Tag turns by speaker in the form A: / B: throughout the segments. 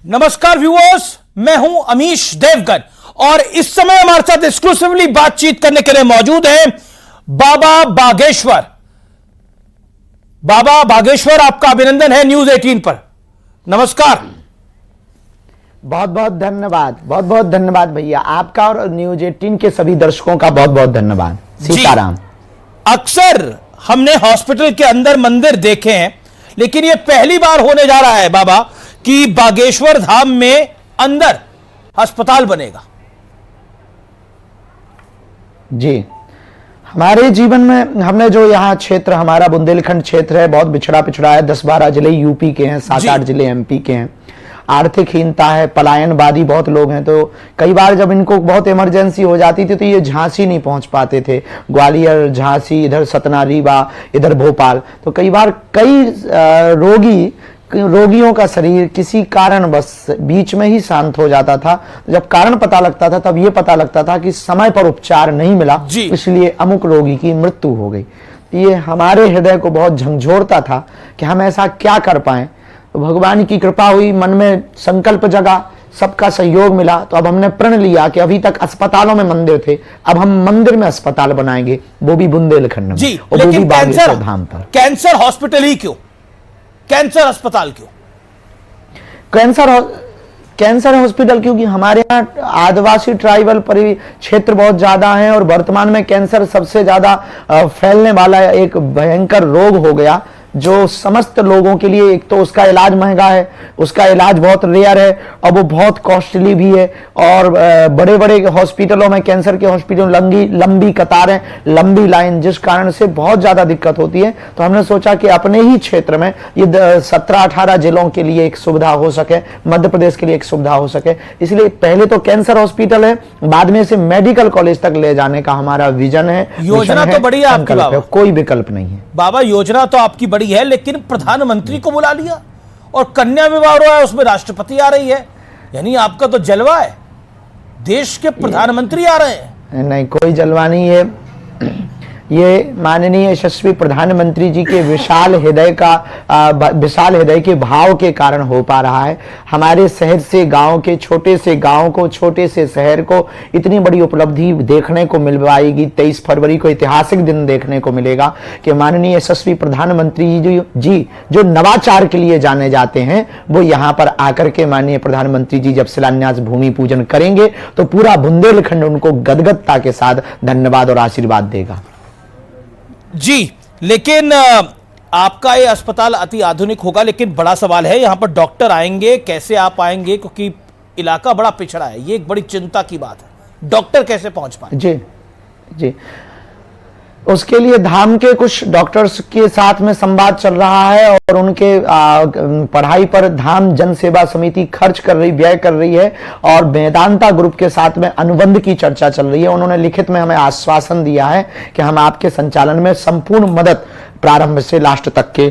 A: नमस्कार व्यूअर्स, मैं हूं अमीश देवगन और इस समय हमारे साथ एक्सक्लूसिवली बातचीत करने के लिए मौजूद हैं बाबा बागेश्वर। बाबा बागेश्वर, आपका अभिनंदन है न्यूज 18 पर। नमस्कार।
B: बहुत बहुत धन्यवाद, बहुत बहुत धन्यवाद भैया आपका और न्यूज 18 के सभी दर्शकों का बहुत बहुत धन्यवाद। सीताराम।
A: अक्सर हमने हॉस्पिटल के अंदर मंदिर देखे हैं, लेकिन यह पहली बार होने जा रहा है बाबा कि बागेश्वर धाम में अंदर अस्पताल बनेगा।
B: जी, हमारे जीवन में हमने जो यहाँ क्षेत्र, हमारा बुंदेलखंड क्षेत्र है, बहुत पिछड़ा है। 10-12 जिले यूपी के हैं, 7-8 जिले एमपी के हैं। आर्थिक हीनता है, पलायनवादी बहुत लोग हैं, तो कई बार जब इनको बहुत इमरजेंसी हो जाती थी तो ये झांसी नहीं पहुंच पाते थे। ग्वालियर, झांसी, इधर सतना, रीवा, इधर भोपाल। तो कई बार कई रोगियों का शरीर किसी कारण बस बीच में ही शांत हो जाता था। जब कारण पता लगता था तब ये पता लगता था कि समय पर उपचार नहीं मिला, इसलिए अमुक रोगी की मृत्यु हो गई। ये हमारे हृदय को बहुत झंझोड़ता था कि हम ऐसा क्या कर पाए। तो भगवान की कृपा हुई, मन में संकल्प जगा, सबका सहयोग मिला, तो अब हमने प्रण लिया कि अभी तक अस्पतालों में मंदिर थे, अब हम मंदिर में अस्पताल बनाएंगे, वो भी बुंदेलखंड में, और वो भी बागेश्वर धाम पर।
A: कैंसर हॉस्पिटल ही क्यों? कैंसर अस्पताल क्यों?
B: कैंसर हॉस्पिटल क्योंकि हमारे यहाँ आदिवासी ट्राइबल क्षेत्र बहुत ज्यादा है और वर्तमान में कैंसर सबसे ज्यादा फैलने वाला एक भयंकर रोग हो गया, जो समस्त लोगों के लिए, एक तो उसका इलाज महंगा है, उसका इलाज बहुत रेयर है और वो बहुत कॉस्टली भी है। और बड़े बड़े हॉस्पिटलों में, कैंसर के हॉस्पिटलों लंबी कतारें, लंबी लाइन, जिस कारण से बहुत ज्यादा दिक्कत होती है। तो हमने सोचा कि अपने ही क्षेत्र में ये 17-18 जिलों के लिए एक सुविधा हो सके, मध्य प्रदेश के लिए एक सुविधा हो सके, इसलिए पहले तो कैंसर हॉस्पिटल है, बाद में इसे मेडिकल कॉलेज तक ले जाने का हमारा विजन है।
A: योजना तो बड़ी है आपकी बाबा,
B: कोई विकल्प नहीं है
A: बाबा। योजना तो आपकी बड़ी है, लेकिन प्रधानमंत्री को बुला लिया और कन्या विवाह हो रहा है, उसमें राष्ट्रपति आ रही है, यानी आपका तो जलवा है। देश के प्रधानमंत्री आ रहे हैं।
B: नहीं, कोई जलवा नहीं है। ये माननीय यशस्वी प्रधानमंत्री जी के विशाल हृदय के भाव के कारण हो पा रहा है। हमारे शहर से गांव के, छोटे से गांव को, छोटे से शहर को इतनी बड़ी उपलब्धि देखने को मिल पाएगी। 23 फरवरी को ऐतिहासिक दिन देखने को मिलेगा कि माननीय यशस्वी प्रधानमंत्री जी जो नवाचार के लिए जाने जाते हैं, वो यहाँ पर आकर के माननीय प्रधानमंत्री जी जब शिलान्यास भूमि पूजन करेंगे तो पूरा बुंदेलखंड उनको गदगदता के साथ धन्यवाद और आशीर्वाद देगा।
A: जी, लेकिन आपका ये अस्पताल अति आधुनिक होगा, लेकिन बड़ा सवाल है, यहां पर डॉक्टर आएंगे कैसे? आप आएंगे क्योंकि इलाका बड़ा पिछड़ा है, ये एक बड़ी चिंता की बात है। डॉक्टर कैसे पहुंच पाए?
B: जी, उसके लिए धाम के कुछ डॉक्टर्स के साथ में संवाद चल रहा है और उनके पढ़ाई पर धाम जन सेवा समिति व्यय कर रही है और वेदांता ग्रुप के साथ में अनुबंध की चर्चा चल रही है। उन्होंने लिखित में हमें आश्वासन दिया है कि हम आपके संचालन में संपूर्ण मदद प्रारंभ से लास्ट तक के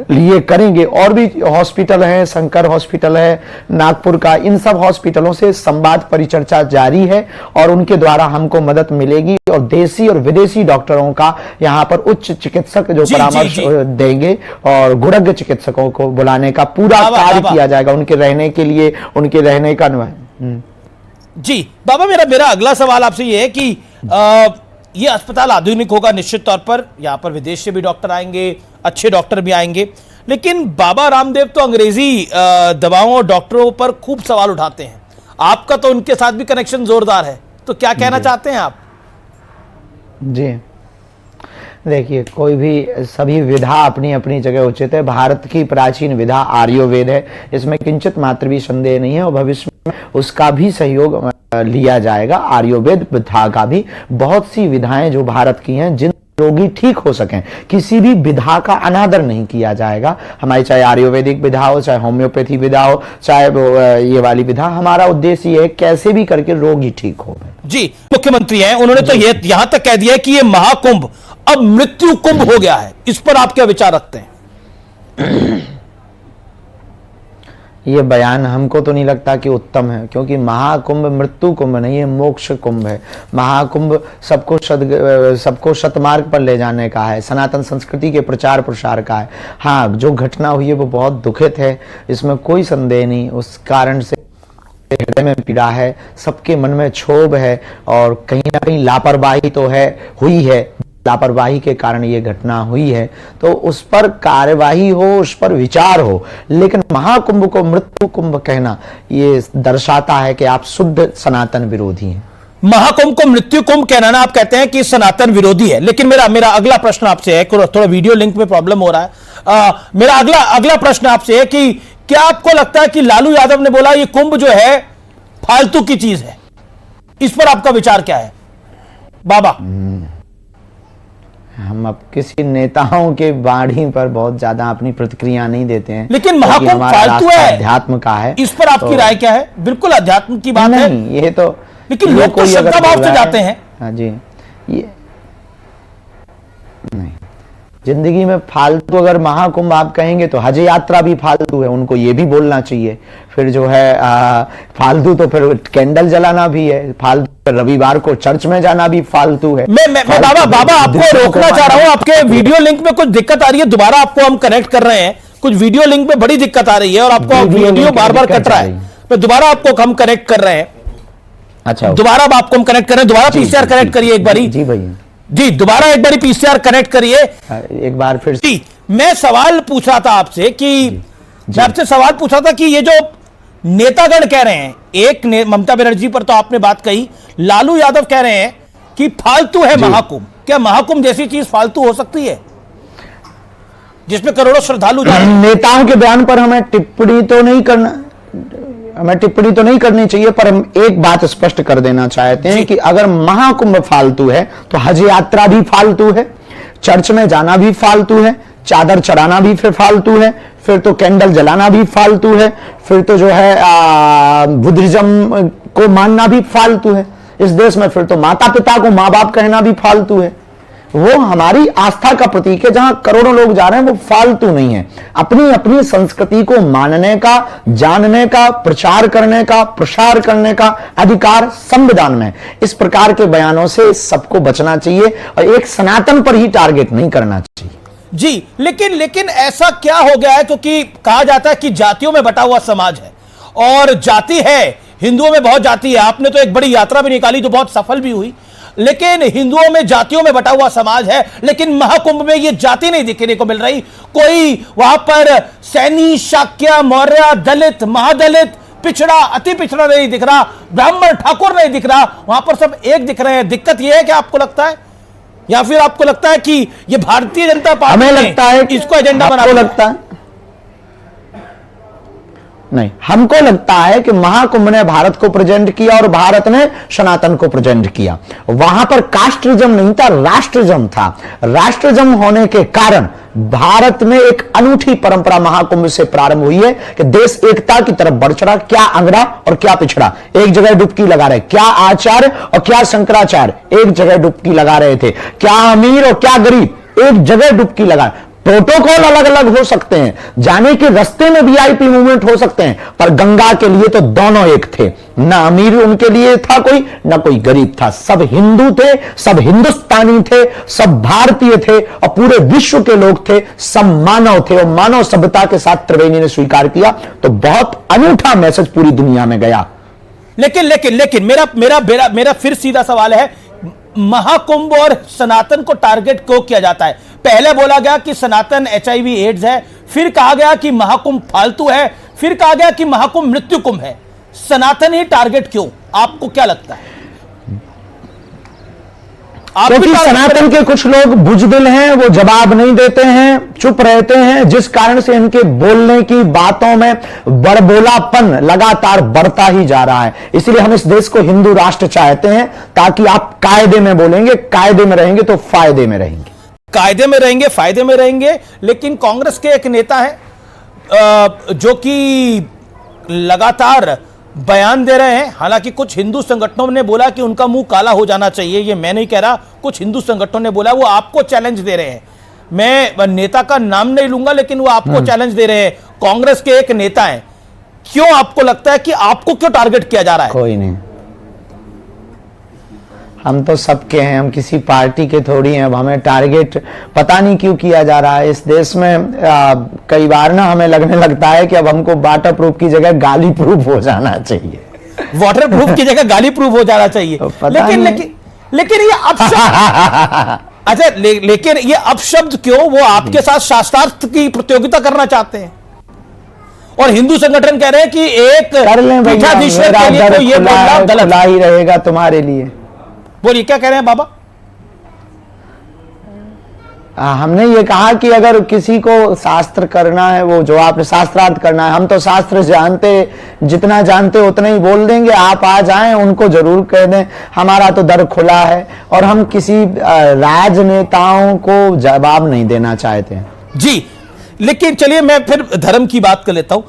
B: लिए करेंगे। और भी हॉस्पिटल हैं, शंकर हॉस्पिटल है नागपुर का, इन सब हॉस्पिटलों से संवाद परिचर्चा जारी है और उनके द्वारा हमको मदद मिलेगी और देशी और विदेशी डॉक्टरों का यहाँ पर उच्च चिकित्सक जो परामर्श देंगे और गुणज्ञ चिकित्सकों को बुलाने का पूरा कार्य किया जाएगा उनके रहने के लिए, उनके रहने का।
A: जी बाबा, मेरा अगला सवाल आपसे ये है कि ये अस्पताल आधुनिक होगा निश्चित तौर पर, यहाँ पर विदेश से भी डॉक्टर आएंगे, अच्छे डॉक्टर भी आएंगे, लेकिन बाबा रामदेव तो अंग्रेजी दवाओं और डॉक्टरों पर खूब सवाल उठाते हैं। आपका तो उनके साथ भी कनेक्शन जोरदार है, तो क्या कहना चाहते हैं आप?
B: जी देखिए, कोई भी, सभी विधा अपनी अपनी जगह उचित है। भारत की प्राचीन विधा आर्योवेद है, इसमें किंचित मात्र भी संदेह नहीं है और भविष्य में उसका भी सहयोग लिया जाएगा। आर्योवेद विधा का भी बहुत सी विधाएं जो भारत की हैं, जिन रोगी ठीक हो सकें, किसी भी विधा का अनादर नहीं किया जाएगा। हमारी चाहे आयुर्वेदिक विधा हो, चाहे होम्योपैथी विधा हो, चाहे ये वाली विधा, हमारा उद्देश्य ये है कैसे भी करके रोगी ठीक हो।
A: जी, मुख्यमंत्री हैं, उन्होंने तो ये यहां तक कह दिया है कि ये महाकुंभ अब मृत्यु कुंभ हो गया है। इस पर आप क्या विचार रखते हैं?
B: ये बयान हमको तो नहीं लगता कि उत्तम है, क्योंकि महाकुंभ मृत्यु कुंभ नहीं है, मोक्ष कुंभ है। महाकुंभ सबको सतमार्ग पर ले जाने का है, सनातन संस्कृति के प्रचार प्रसार का है। हाँ, जो घटना हुई है वो बहुत दुखित है, इसमें कोई संदेह नहीं। उस कारण से हृदय में पीड़ा है, सबके मन में क्षोभ है, और कहीं ना कहीं लापरवाही तो है, हुई है, लापरवाही के कारण ये घटना हुई है, तो उस पर कार्यवाही हो, उस पर विचार हो। लेकिन महाकुंभ को मृत्यु कुंभ कहना ये दर्शाता है कि आप शुद्ध सनातन विरोधी हैं।
A: महाकुंभ को मृत्यु कुंभ कहना ना, आप कहते हैं कि सनातन विरोधी है। लेकिन मेरा अगला प्रश्न आपसे है, थोड़ा वीडियो लिंक में प्रॉब्लम हो रहा है। मेरा अगला प्रश्न आपसे है कि क्या आपको लगता है कि लालू यादव ने बोला ये कुंभ जो है फालतू की चीज है, इस पर आपका विचार क्या है बाबा?
B: हम अब किसी नेताओं के वाणी पर बहुत ज्यादा अपनी प्रतिक्रिया नहीं देते हैं,
A: लेकिन महाकुंभ फालतू है,
B: अध्यात्म का है,
A: इस पर आपकी राय क्या है? बिल्कुल अध्यात्म की बात है,
B: नहीं ये तो,
A: लेकिन लोग तो श्रद्धा भाव से जाते हैं।
B: हाँ जी, ये नहीं, जिंदगी में फालतू अगर महाकुंभ आप कहेंगे तो हज यात्रा भी फालतू है, उनको ये भी बोलना चाहिए। फिर जो है फालतू तो फिर कैंडल जलाना भी है, फालतू रविवार को चर्च में जाना भी फालतू है।
A: मैं बाबा आपको रोकना चाह रहा हूं, आपके वीडियो लिंक में कुछ दिक्कत आ रही है, दोबारा आपको हम कनेक्ट कर रहे हैं। कुछ वीडियो लिंक में बड़ी दिक्कत आ रही है और आपको वीडियो बार बार कट रहा है, मैं दोबारा आपको हम कनेक्ट कर रहे हैं।
B: अच्छा,
A: दोबारा आपको हम कनेक्ट कर रहे हैं, दोबारा पीसीआर कनेक्ट करिए एक बारी।
B: जी भैया
A: जी, दोबारा एक बार पीसीआर कनेक्ट करिए
B: एक बार फिर।
A: जी, मैं सवाल पूछ रहा था आपसे कि मैं आपसे सवाल पूछ रहा था कि ये जो नेतागण कह रहे हैं, एक ममता बनर्जी पर तो आपने बात कही, लालू यादव कह रहे हैं कि फालतू है महाकुंभ। क्या महाकुंभ जैसी चीज फालतू हो सकती है जिसमें करोड़ों श्रद्धालु जा रहे हैं?
B: नेताओं के बयान पर हमें टिप्पणी तो नहीं करनी चाहिए, पर हम एक बात स्पष्ट कर देना चाहते हैं कि अगर महाकुंभ फालतू है तो हज यात्रा भी फालतू है, चर्च में जाना भी फालतू है, चादर चढ़ाना भी फिर फालतू है, फिर तो कैंडल जलाना भी फालतू है, फिर तो जो है बुद्धिज्म को मानना भी फालतू है। इस देश में फिर तो माता पिता को माँ बाप कहना भी फालतू है। वो हमारी आस्था का प्रतीक है, जहां करोड़ों लोग जा रहे हैं वो फालतू नहीं है। अपनी अपनी संस्कृति को मानने का, जानने का, प्रचार करने का, प्रसार करने का अधिकार संविधान में है। इस प्रकार के बयानों से सबको बचना चाहिए और एक सनातन पर ही टारगेट नहीं करना चाहिए।
A: जी, लेकिन ऐसा क्या हो गया है? क्योंकि कहा जाता है कि जातियों में बटा हुआ समाज है, और जाति है, हिंदुओं में बहुत जाति है। आपने तो एक बड़ी यात्रा भी निकाली जो बहुत सफल भी हुई, लेकिन हिंदुओं में जातियों में बटा हुआ समाज है। लेकिन महाकुंभ में यह जाति नहीं दिखने को मिल रही। कोई वहां पर सैनी, शाक्य, मौर्य, दलित, महादलित, पिछड़ा, अति पिछड़ा नहीं दिख रहा, ब्राह्मण, ठाकुर नहीं दिख रहा, वहां पर सब एक दिख रहे हैं। दिक्कत यह है कि आपको लगता है, या फिर आपको लगता है कि यह भारतीय जनता पार्टी
B: हमें लगता है
A: इसको एजेंडा बना
B: लगता है? नहीं, हमको लगता है कि महाकुंभ ने भारत को प्रेजेंट किया और भारत ने सनातन को प्रेजेंट किया। वहां पर कास्टिज्म नहीं था, राष्ट्रिज्म था। राष्ट्रिज्म होने के कारण भारत में एक अनूठी परंपरा महाकुंभ से प्रारंभ हुई है कि देश एकता की तरफ बढ़ चढ़ा। क्या अंगड़ा और क्या पिछड़ा एक जगह डुबकी लगा रहे, क्या आचार्य और क्या शंकराचार्य एक जगह डुबकी लगा रहे थे, क्या अमीर और क्या गरीब एक जगह डुबकी लगा। प्रोटोकॉल अलग अलग हो सकते हैं, जाने के रास्ते में वीआईपी मूवमेंट हो सकते हैं, पर गंगा के लिए तो दोनों एक थे। ना अमीर उनके लिए था कोई, ना कोई गरीब था। सब हिंदू थे, सब हिंदुस्तानी थे, सब भारतीय थे और पूरे विश्व के लोग थे, सब मानव थे और मानव सभ्यता के साथ त्रिवेणी ने स्वीकार किया। तो बहुत अनूठा मैसेज पूरी दुनिया में गया।
A: लेकिन मेरा फिर सीधा सवाल है, महाकुंभ और सनातन को टारगेट क्यों किया जाता है? पहले बोला गया कि सनातन एचआईवी एड्स है, फिर कहा गया कि महाकुंभ फालतू है, फिर कहा गया कि महाकुंभ मृत्यु कुंभ है। सनातन ही टारगेट क्यों? आपको क्या लगता है?
B: क्योंकि सनातन के कुछ लोग बुजदिल हैं, वो जवाब नहीं देते हैं, चुप रहते हैं, जिस कारण से इनके बोलने की बातों में बड़बोलापन लगातार बढ़ता ही जा रहा है। इसलिए हम इस देश को हिंदू राष्ट्र चाहते हैं, ताकि आप कायदे में बोलेंगे, कायदे में रहेंगे तो फायदे में रहेंगे।
A: कायदे में रहेंगे, फायदे में रहेंगे। लेकिन कांग्रेस के एक नेता है जो कि लगातार बयान दे रहे हैं। हालांकि कुछ हिंदू संगठनों ने बोला कि उनका मुंह काला हो जाना चाहिए, ये मैं नहीं कह रहा, कुछ हिंदू संगठनों ने बोला, वो आपको चैलेंज दे रहे हैं। मैं नेता का नाम नहीं लूंगा, लेकिन वो आपको चैलेंज दे रहे हैं। कांग्रेस के एक नेता हैं, क्यों आपको लगता है कि आपको क्यों टारगेट किया जा रहा है?
B: कोई नहीं, हम तो सबके हैं, हम किसी पार्टी के थोड़ी हैं। अब हमें टारगेट पता नहीं क्यों किया जा रहा है इस देश में। कई बार ना हमें लगने लगता है कि अब हमको वाटर प्रूफ की जगह गाली प्रूफ हो जाना चाहिए।
A: वाटर प्रूफ की जगह गाली प्रूफ हो जाना चाहिए। लेकिन ये अपशब्द अच्छा लेकिन ये अपशब्द क्यों? वो आपके साथ शास्त्रार्थ की प्रतियोगिता करना चाहते हैं और हिंदू संगठन कह रहे हैं कि एक पीठाधीश्वर के लिए तो ये बोलना गलत
B: ही रहेगा तुम्हारे लिए।
A: बोलिए क्या कह रहे हैं बाबा?
B: हमने ये कहा कि अगर किसी को शास्त्र करना है, वो जो आपने शास्त्रार्थ करना है, हम तो शास्त्र जानते, जितना जानते उतना ही बोल देंगे। आप आ जाएं, उनको जरूर कह दें, हमारा तो दर खुला है और हम किसी राजनेताओं को जवाब नहीं देना चाहते हैं
A: जी। लेकिन चलिए मैं फिर धर्म की बात कर लेता हूं।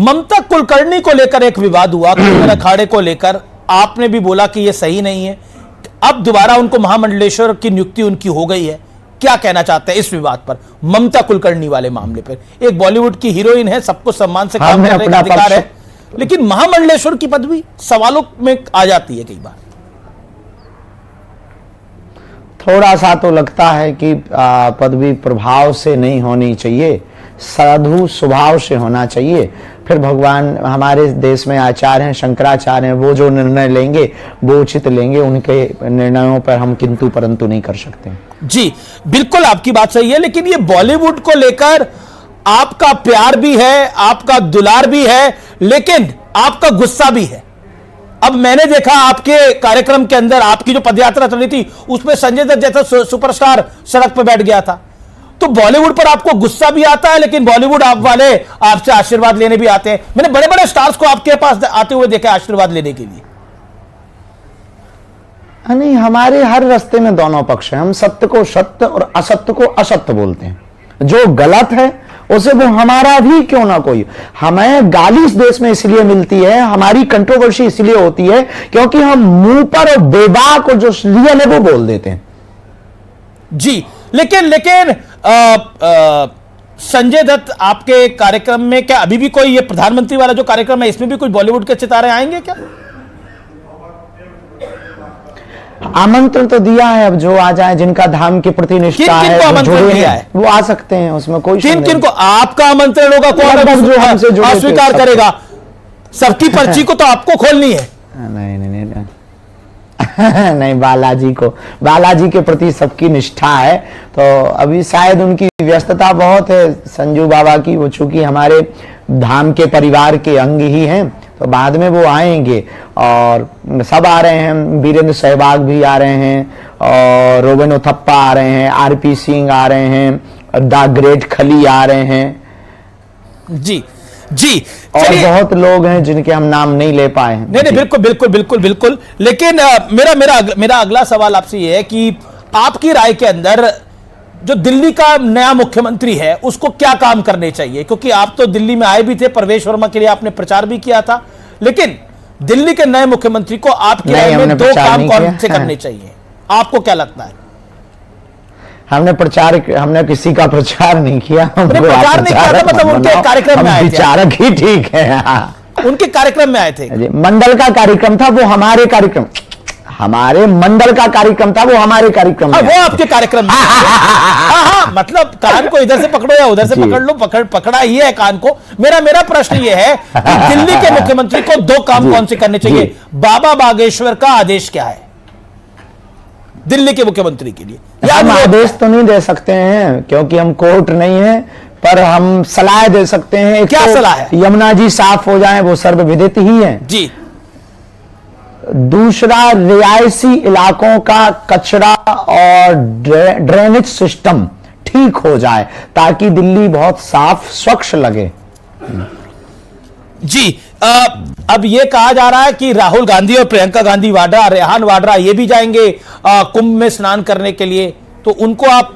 A: ममता कुलकर्णी को लेकर एक विवाद हुआ, अखाड़े को लेकर आपने भी बोला कि यह सही नहीं है। अब दोबारा उनको महामंडलेश्वर की नियुक्ति उनकी हो गई है। क्या कहना चाहते हैं इस विवाद पर, ममता कुलकर्णी वाले मामले पर? एक बॉलीवुड की हीरोइन है, सबको सम्मान से काम करने का अधिकार है, लेकिन महामंडलेश्वर की पदवी सवालों में आ जाती है कई बार।
B: थोड़ा सा तो लगता है कि पदवी प्रभाव से नहीं होनी चाहिए, साधु स्वभाव से होना चाहिए। फिर भगवान, हमारे देश में आचार्य हैं, शंकराचार्य हैं, वो जो निर्णय लेंगे वो उचित लेंगे। उनके निर्णयों पर हम किंतु परंतु नहीं कर सकते
A: जी। बिल्कुल आपकी बात सही है, लेकिन ये बॉलीवुड को लेकर आपका प्यार भी है, आपका दुलार भी है, लेकिन आपका गुस्सा भी है। अब मैंने देखा आपके कार्यक्रम के अंदर आपकी जो पदयात्रा चल रही थी उसमें संजय दत्त जैसा सुपरस्टार सड़क पर बैठ गया था। तो बॉलीवुड पर आपको गुस्सा भी आता है, लेकिन बॉलीवुड आप वाले आपसे आशीर्वाद लेने भी आते हैं। मैंने बड़े बड़े स्टार्स को आपके पास आते हुए देखा आशीर्वाद लेने के लिए।
B: नहीं, हमारे हर रास्ते में दोनों पक्ष हैं। हम सत्य को सत्य और असत्य को असत्य बोलते हैं। जो गलत है उसे वो हमारा भी क्यों ना कोई, हमें गाली इस देश में इसलिए मिलती है, हमारी कंट्रोवर्सी इसलिए होती है क्योंकि हम मुंह पर और बेबाक और जो रियल है वो बोल देते हैं
A: जी। लेकिन संजय दत्त आपके कार्यक्रम में क्या अभी भी कोई, ये प्रधानमंत्री वाला जो कार्यक्रम है इसमें भी कुछ बॉलीवुड के सितारे आएंगे क्या?
B: आमंत्रण तो दिया है, अब जो आ जाए, जिनका धाम के प्रति निष्ठा है,
A: आमंत्रण दिया है,
B: वो आ सकते हैं। उसमें कोई
A: किन को आपका आमंत्रण होगा? कौन जो हमसे अस्वीकार करेगा? सबकी पर्ची को तो आपको खोलनी है।
B: नहीं नहीं नहीं नहीं, बालाजी के प्रति सबकी निष्ठा है। तो अभी शायद उनकी व्यस्तता बहुत है संजू बाबा की, वो चूंकि हमारे धाम के परिवार के अंग ही हैं, तो बाद में वो आएंगे। और सब आ रहे हैं, वीरेंद्र सहवाग भी आ रहे हैं, और रोबिन उथप्पा आ रहे हैं, आरपी सिंह आ रहे हैं, द ग्रेट खली आ रहे हैं
A: जी जी।
B: और बहुत लोग हैं जिनके हम नाम नहीं ले पाए हैं।
A: नहीं बिल्कुल बिल्कुल बिल्कुल बिल्कुल। लेकिन मेरा अगला सवाल आपसे यह है कि आपकी राय के अंदर जो दिल्ली का नया मुख्यमंत्री है उसको क्या काम करने चाहिए? क्योंकि आप तो दिल्ली में आए भी थे, प्रवेश वर्मा के लिए आपने प्रचार भी किया था, लेकिन दिल्ली के नए मुख्यमंत्री को आपकी राय में 2 काम कौन से करने चाहिए? आपको क्या लगता है?
B: हमने किसी का प्रचार नहीं किया।
A: प्रचार नहीं किया था, मतलब उनके कार्यक्रम में आए थे।
B: विचारक ही ठीक है।
A: उनके कार्यक्रम में आए थे।
B: मंडल का कार्यक्रम था, वो हमारे कार्यक्रम, हमारे मंडल का कार्यक्रम था, वो हमारे कार्यक्रम में।
A: वो आपके कार्यक्रम में। हाँ, मतलब कान को इधर से पकड़ो या उधर से पकड़ लो, पकड़ा ही है कान को। मेरा प्रश्न ये है कि दिल्ली के मुख्यमंत्री को 2 काम कौन से करने चाहिए? बाबा बागेश्वर का आदेश क्या है दिल्ली के मुख्यमंत्री के लिए?
B: हम आदेश तो नहीं दे सकते हैं क्योंकि हम कोर्ट नहीं है, पर हम सलाह दे सकते हैं।
A: क्या सलाह है?
B: यमुना जी साफ हो जाएं, वो सर्वविदित ही है
A: जी।
B: दूसरा, रिहायशी इलाकों का कचरा और ड्रेनेज सिस्टम ठीक हो जाए ताकि दिल्ली बहुत साफ स्वच्छ लगे
A: जी। अब यह कहा जा रहा है कि राहुल गांधी और प्रियंका गांधी वाड्रा, रेहान वाड्रा ये भी जाएंगे कुंभ में स्नान करने के लिए, तो उनको आप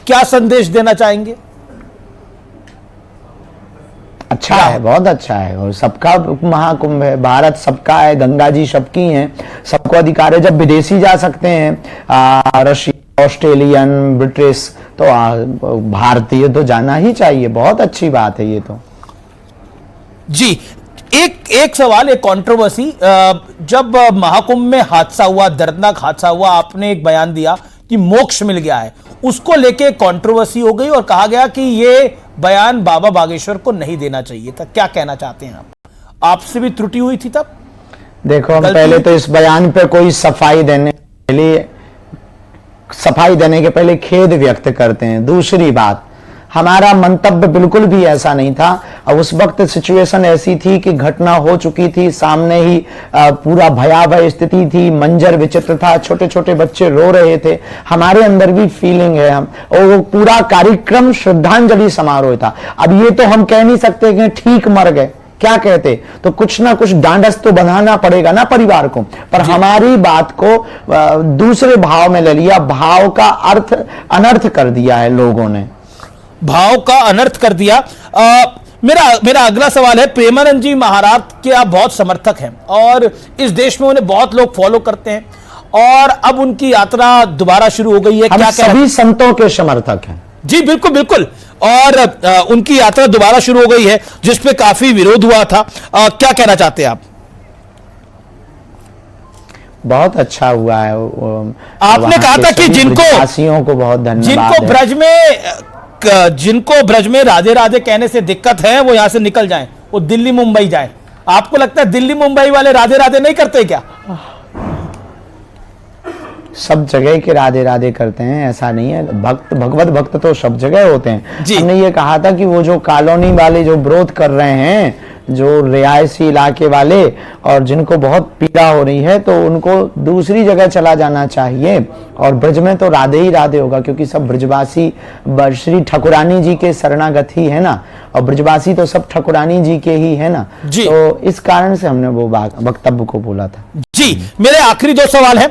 A: क्या संदेश देना चाहेंगे?
B: अच्छा है, बहुत अच्छा है। और सबका महाकुंभ है, भारत सबका है, गंगा जी सबकी हैं, सबको अधिकार है। जब विदेशी जा सकते हैं, रशिया, ऑस्ट्रेलियन, ब्रिटिश, तो भारतीय तो जाना ही चाहिए। बहुत अच्छी बात है ये तो।
A: जी, एक सवाल, एक कंट्रोवर्सी, जब महाकुंभ में हादसा हुआ, दर्दनाक हादसा हुआ, आपने एक बयान दिया कि मोक्ष मिल गया है, उसको लेके कंट्रोवर्सी हो गई और कहा गया कि ये बयान बाबा बागेश्वर को नहीं देना चाहिए था। क्या कहना चाहते हैं आप? आपसे भी त्रुटि हुई थी तब?
B: देखो, हम पहले तो इस बयान पे कोई सफाई देने के पहले खेद व्यक्त करते हैं। दूसरी बात, हमारा मंतव्य बिल्कुल भी ऐसा नहीं था। अब उस वक्त सिचुएशन ऐसी थी कि घटना हो चुकी थी, सामने ही पूरा भयावह स्थिति थी, मंजर विचित्र था, छोटे छोटे बच्चे रो रहे थे, हमारे अंदर भी फीलिंग है। हम और वो पूरा कार्यक्रम श्रद्धांजलि समारोह था। अब ये तो हम कह नहीं सकते कि ठीक मर गए, क्या कहते, तो कुछ ना कुछ डांडस तो बनाना पड़ेगा ना परिवार को। पर हमारी बात को दूसरे भाव में ले लिया, भाव का अर्थ अनर्थ कर दिया है लोगों ने,
A: भाव का अनर्थ कर दिया। मेरा अगला सवाल है, प्रेमानंद जी महाराज के आप बहुत समर्थक हैं और इस देश में उन्हें बहुत लोग फॉलो करते हैं और अब उनकी यात्रा दोबारा शुरू हो गई है।
B: हम सभी संतों के समर्थक हैं।
A: जी बिल्कुल बिल्कुल, और उनकी यात्रा दोबारा शुरू हो गई है जिसपे काफी विरोध हुआ था। क्या कहना चाहते हैं आप?
B: बहुत अच्छा हुआ है।
A: आपने कहा था कि
B: जिनको को बहुत धन्यवाद,
A: जिनको ब्रज में राधे राधे कहने से दिक्कत है वो यहां से निकल जाएं, वो दिल्ली मुंबई जाएं। आपको लगता है दिल्ली मुंबई वाले राधे राधे नहीं करते क्या?
B: सब जगह के राधे राधे करते हैं, ऐसा नहीं है। भगवत भक्त तो सब जगह होते हैं। हमने ये कहा था कि वो जो कॉलोनी वाले जो विरोध कर रहे हैं, जो रिहायशी इलाके वाले, और जिनको बहुत पीड़ा हो रही है, तो उनको दूसरी जगह चला जाना चाहिए। और ब्रज में तो राधे ही राधे होगा, क्योंकि सब ब्रजवासी श्री ठकुरानी जी के शरणागत ही है ना, और ब्रजवासी तो सब ठकुरानी जी के ही है ना। तो इस कारण से हमने वो वक्तव्य को बोला था।
A: जी, मेरे आखिरी दो सवाल हैं।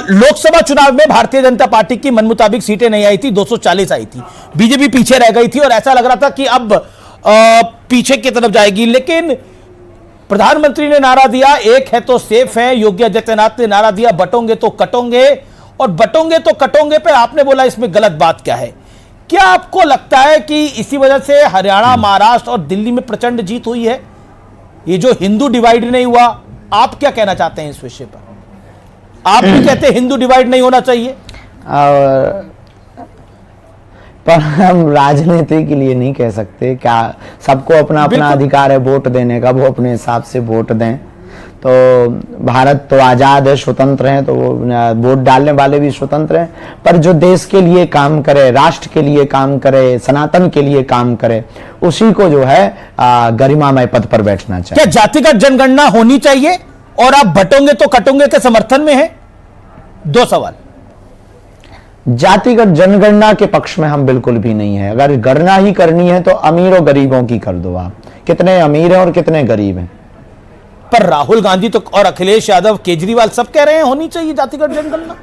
A: लोकसभा चुनाव में भारतीय जनता पार्टी की मन मुताबिक सीटें नहीं आई थी, 240 आई थी, बीजेपी पीछे रह गई थी और ऐसा लग रहा था कि अब पीछे की तरफ जाएगी। लेकिन प्रधानमंत्री ने नारा दिया, एक है तो सेफ है। योगी आदित्यनाथ ने नारा दिया, बटोंगे तो कटोंगे, और बटोंगे तो कटोंगे पे आपने बोला इसमें गलत बात क्या है? क्या आपको लगता है कि इसी वजह से हरियाणा, महाराष्ट्र और दिल्ली में प्रचंड जीत हुई है? ये जो हिंदू डिवाइड नहीं हुआ, आप क्या कहना चाहते हैं इस विषय पर? आप भी कहते हैं हिंदू डिवाइड नहीं होना चाहिए,
B: पर हम राजनीति के लिए नहीं कह सकते। क्या सबको अपना अपना अधिकार है वोट देने का, वो अपने हिसाब से वोट दें। तो भारत तो आजाद है, स्वतंत्र है, तो वोट डालने वाले भी स्वतंत्र हैं। पर जो देश के लिए काम करे, राष्ट्र के लिए काम करे, सनातन के लिए काम करे, उसी को जो है गरिमामय पद पर बैठना चाहिए।
A: क्या जातिगत जनगणना होनी चाहिए? और आप बटोंगे तो कटोंगे के समर्थन में हैं? दो सवाल।
B: जातिगत जनगणना के पक्ष में हम बिल्कुल भी नहीं है। अगर गणना ही करनी है तो अमीर और गरीबों की कर दो। आप कितने अमीर हैं और कितने गरीब हैं।
A: पर राहुल गांधी तो और अखिलेश यादव, केजरीवाल सब कह रहे हैं होनी चाहिए जातिगत जनगणना।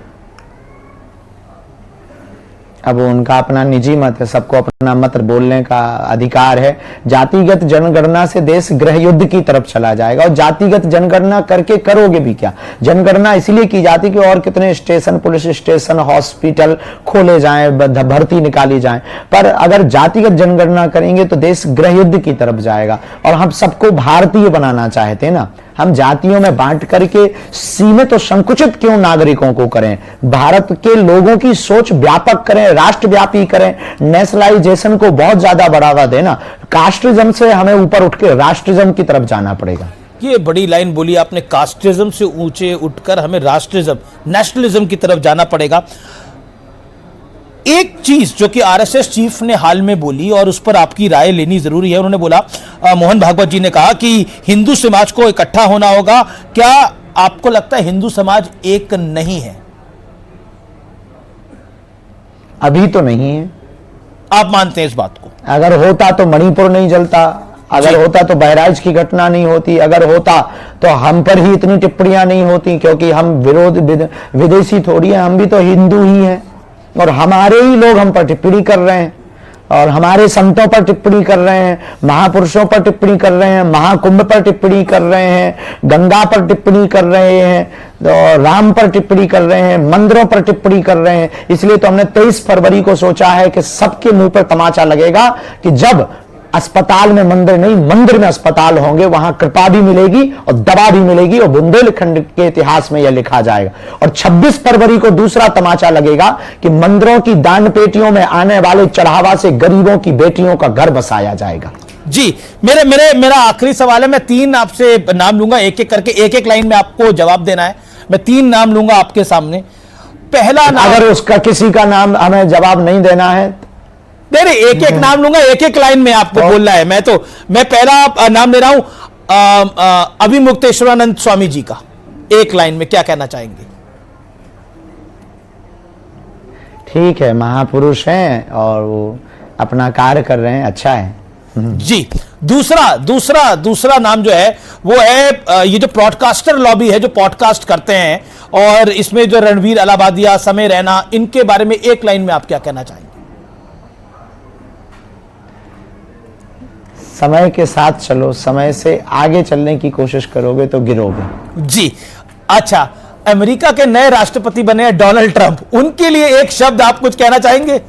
B: अब उनका अपना निजी मत है, सबको अपना मत बोलने का अधिकार है। जातिगत जनगणना से देश गृह युद्ध की तरफ चला जाएगा, और जातिगत जनगणना करके करोगे भी क्या? जनगणना इसलिए की जाती कि और कितने स्टेशन, पुलिस स्टेशन, हॉस्पिटल खोले जाएं, भर्ती निकाली जाए। पर अगर जातिगत जनगणना करेंगे तो देश गृह युद्ध की तरफ जाएगा। और हम सबको भारतीय बनाना चाहते हैं ना, हम जातियों में बांट करके सीमित और संकुचित क्यों नागरिकों को करें? भारत के लोगों की सोच व्यापक करें, राष्ट्रव्यापी करें, नेशनलाइजेशन को बहुत ज्यादा बढ़ावा देना। कास्टिज्म से हमें ऊपर उठ के राष्ट्रिज्म की तरफ जाना पड़ेगा।
A: ये बड़ी लाइन बोली आपने, कास्टिज्म से ऊंचे उठकर हमें राष्ट्रिज्म, नेशनलिज्म की तरफ जाना पड़ेगा। एक चीज जो कि आरएसएस चीफ ने हाल में बोली और उस पर आपकी राय लेनी जरूरी है। उन्होंने बोला, मोहन भागवत जी ने कहा कि हिंदू समाज को इकट्ठा होना होगा। क्या आपको लगता है हिंदू समाज एक नहीं है?
B: अभी तो नहीं है।
A: आप मानते हैं इस बात को?
B: अगर होता तो मणिपुर नहीं जलता, अगर होता तो बहराइच की घटना नहीं होती, अगर होता तो हम पर ही इतनी टिप्पणियां नहीं होती, क्योंकि हम विदेशी थोड़ी है, हम भी तो हिंदू ही हैं। और हमारे ही लोग हम पर टिप्पणी कर रहे हैं, और हमारे संतों पर टिप्पणी कर रहे हैं, महापुरुषों पर टिप्पणी कर रहे हैं, महाकुंभ पर टिप्पणी कर रहे हैं, गंगा पर टिप्पणी कर रहे हैं, तो राम पर टिप्पणी कर रहे हैं, मंदिरों पर टिप्पणी कर रहे हैं। इसलिए तो हमने 23 फरवरी को सोचा है कि सबके मुंह पर तमाचा लगेगा कि जब अस्पताल में मंदिर नहीं, मंदिर में अस्पताल होंगे, वहां कृपा भी मिलेगी और दवा भी मिलेगी, और बुंदेलखंड के इतिहास में यह लिखा जाएगा। और 26 फरवरी को दूसरा तमाचा लगेगा कि मंदिरों की दान पेटियों में आने वाले चढ़ावा से गरीबों की बेटियों का घर बसाया जाएगा।
A: जी, मेरा आखिरी सवाल है। मैं 3 आपसे नाम लूंगा, एक एक करके, एक एक लाइन में आपको जवाब देना है। मैं 3 नाम लूंगा आपके सामने। पहला नाम,
B: अगर उसका किसी का नाम हमें जवाब नहीं देना है,
A: नहीं, एक एक नाम लूंगा, एक एक लाइन में आपको बोलना है। मैं पहला नाम ले रहा हूं अभिमुक्तेश्वरानंद स्वामी जी का। एक लाइन में क्या कहना चाहेंगे?
B: ठीक है, महापुरुष हैं और वो अपना कार्य कर रहे हैं, अच्छा है।
A: जी, दूसरा नाम जो है वो है ये जो पॉडकास्टर लॉबी है, जो पॉडकास्ट करते हैं, और इसमें जो रणवीर अलाहाबादिया, समय रैना, इनके बारे में एक लाइन में आप क्या कहना चाहेंगे?
B: समय के साथ चलो, समय से आगे चलने की कोशिश करोगे तो गिरोगे।
A: जी, अच्छा, अमेरिका के नए राष्ट्रपति बने हैं डोनाल्ड ट्रंप, उनके लिए एक शब्द आप कुछ कहना चाहेंगे?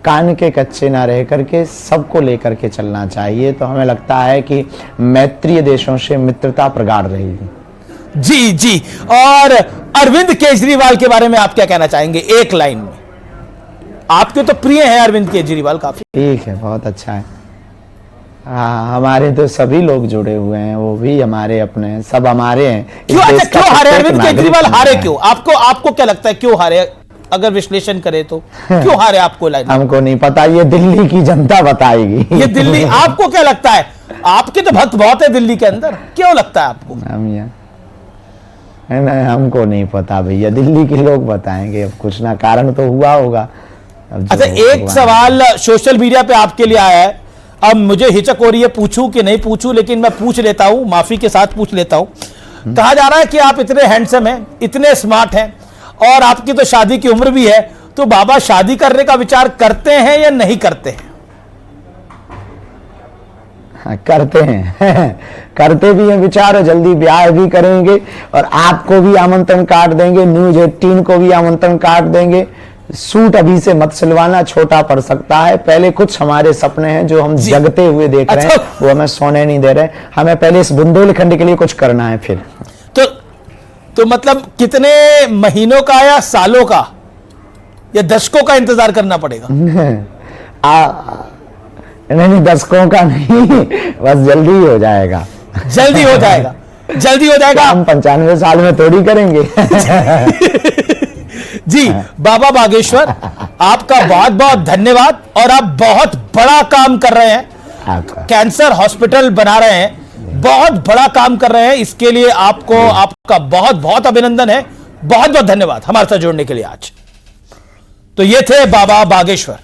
B: कान के कच्चे ना रह करके सबको लेकर के चलना चाहिए, तो हमें लगता है कि मैत्रीय देशों से मित्रता प्रगाढ़ रहेगी।
A: जी जी, और अरविंद केजरीवाल के बारे में आप क्या कहना चाहेंगे एक लाइन में? आपके तो प्रिय हैं अरविंद केजरीवाल काफी।
B: ठीक है, बहुत अच्छा है। हमारे तो सभी लोग जुड़े हुए हैं, वो भी हमारे अपने हैं, सब हमारे हैं।
A: क्यों हारे अरविंद केजरीवाल? हारे क्यों? आपको क्या लगता है क्यों हारे? अगर विश्लेषण करें तो क्यों हारे आपको? लाइन
B: हमको नहीं पता, ये दिल्ली की जनता बताएगी।
A: ये दिल्ली, आपको क्या लगता है? आपके तो भक्त बहुत है दिल्ली के अंदर, क्यों लगता है आपको?
B: नहीं, हमको नहीं पता भैया, दिल्ली के लोग बताएंगे। अब कुछ ना कारण तो हुआ होगा।
A: अच्छा, एक सवाल सोशल मीडिया पे आपके लिए आया है। अब मुझे हिचक हो रही है पूछूं कि नहीं पूछूं, लेकिन मैं पूछ लेता हूं, माफी के साथ पूछ लेता हूं। कहा जा रहा है कि आप इतने हैंडसम हैं, इतने स्मार्ट हैं, और आपकी तो शादी की उम्र भी है, तो बाबा शादी करने का विचार करते हैं या नहीं करते हैं?
B: हाँ, करते हैं। करते भी हैं विचार, और जल्दी ब्याह भी करेंगे, और आपको भी आमंत्रण कार्ड देंगे, न्यूज 18 को भी आमंत्रण कार्ड देंगे। सूट अभी से मत सिलवाना, छोटा पड़ सकता है। पहले कुछ हमारे सपने हैं जो हम जगते हुए देख रहे हैं, वो हमें सोने नहीं दे रहे। हमें पहले इस बुंदेलखंड के लिए कुछ करना है फिर।
A: तो मतलब कितने महीनों का या सालों का या दशकों का इंतजार करना पड़ेगा?
B: नहीं, दशकों का नहीं, बस जल्दी ही हो जाएगा।
A: जल्दी हो जाएगा, जल्दी हो जाएगा।
B: हम 95 साल में थोड़ी करेंगे।
A: जी, बाबा बागेश्वर, आपका बहुत बहुत धन्यवाद। और आप बहुत बड़ा काम कर रहे हैं, कैंसर हॉस्पिटल बना रहे हैं, बहुत बड़ा काम कर रहे हैं। इसके लिए आपको, आपका बहुत बहुत अभिनंदन है। बहुत बहुत धन्यवाद हमारे साथ जुड़ने के लिए आज। तो ये थे बाबा बागेश्वर।